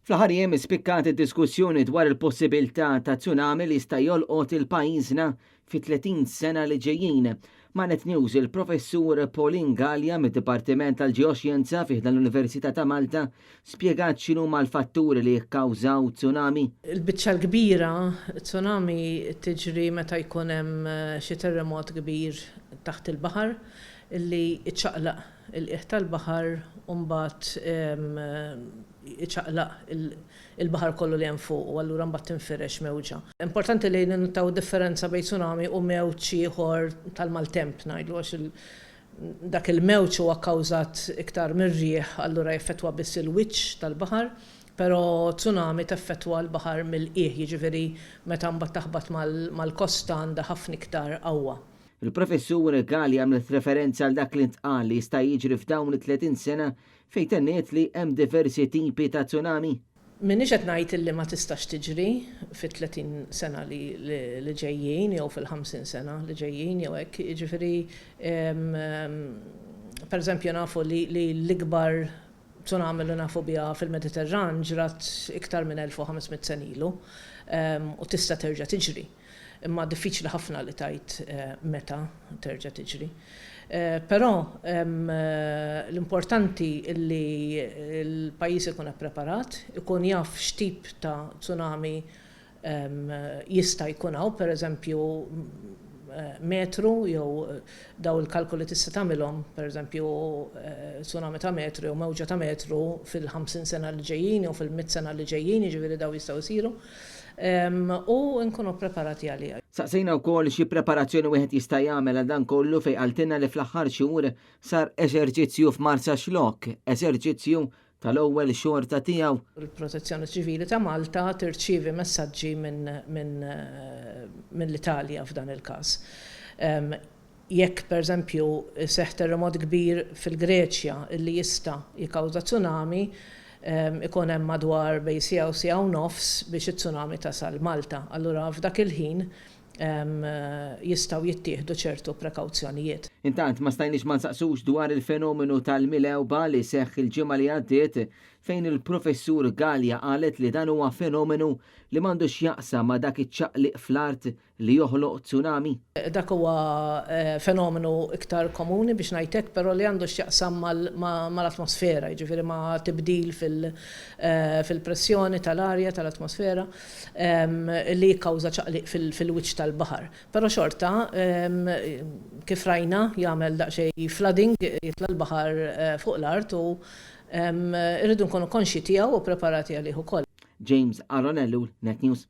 Fl-aħħar jiem spikkat id-diskussjoni dwar il-possibilità ta' tsunami li jista' jolqot il-pajjiżna fi 30 sena li ġejjin. Ma' Net News il-professur Pauline Gallia mid-Dipartiment tal-Ġeoxjenza fih l-Università ta' Malta spjegat x'inhuma l-fatturi li jikkawżaw tsunami. Il-biċċa l-kbira, tsunami tiġri meta jkun hemm xi terremot kbir taħt il-baħar illi iċċaqlaq il-qiegħ tal-baħar u mbagħad iċċaqlaq il-baħar kollu li hemm fuq u allura mbagħad tinfirex mewġa. Importanti li nintaw differenza bejn tsunami u mewġ ieħor tal-maltemp ngħidlu għax dak il-mewġ huwa kkawżat iktar mir-rieħ allura jeffettwa biss il-wiċċ tal-baħar, però tsunami teffettwa l-baħar mill-qiegħ, jiġifieri meta mbagħad taħbad mal-kosta għandha ħafna iktar qawwa. Il-professur Gallia għamlet referenza għal dak li ntqal li jista' jiġri f'dawn it-30 sena fejn tenniet li hemm diversi tipi ta' tsunami. Minix qed ngħid li ma tistax tiġri fit-30 sena li ġejjin jew fil-50 sena li ġejjin jew hekk, jiġifieri pereżempju nafu li l-ikbar tsunami li nafu biha fil-Mediterran ġrat iktar minn 1500 sen ilu u tista' terġa' tiġri. Imma diffiċli ħafna li tajt meta terġa' tiġri. Però l-importanti li l-pajjiż ikun preparat, ikun jaf x'tip ta' tsunami jista' jkun hawn, pereżempju metru jew daw il-kalkoli tista' tagħmilhom, pereżempju tsunami ta' metru jew mewġa ta' metru fil-50 sena li ġejjin jew fil-100 sena li ġejjin, jiġifieri daw jistgħu jsiru. U nkunu preparati għalija. Saqsejna wkoll xi preparazzjoni wieħed jista' jagħmel għal dan kollu fejn qaltilna li fl-aħħar xhur sar eżerċizzju f'Marsa Xlok, eżerċizzju tal-ewwel xorta tiegħu. Il-Protezzjoni Ċivili ta' Malta tirċievi messaġġi minn l-Italja f'dan il-każ. Jekk pereżempju seħħ terremot kbir fil-Greċja li jista' jikkawża tsunami, ikun hemm madwar bejn siegħa u siegħa u nofs biex it-tsunami tasal Malta. Allura f'dak il-ħin jistgħu jittieħdu ċertu prekawzjonijiet. Intant ma stajniex ma nsaqsux dwar il-fenomenu tal-milewba li seħħ il-ġimgħa li għaddiet fejn il-professur Gallia qalet li dan huwa fenomenu li m'għandux jaqsam ma dak iċ-ċaqliq fl-art li joħloq tsunami. Dak huwa fenomenu iktar komuni biex ngħidlek, però li għandu x'jaqsam mal-atmosfera, jiġifieri ma' tibdil fil-pressjoni tal-arja tal-atmosfera li jikkawża ċaqliq fil-wiċċ tal-baħar. Però xorta kif rajna jagħmel daqsxejn flooding jitla l-baħar fuq l-art u irridu nkunu konxi tiegħu u preparati għalih ukoll. James Aronellu, Net News.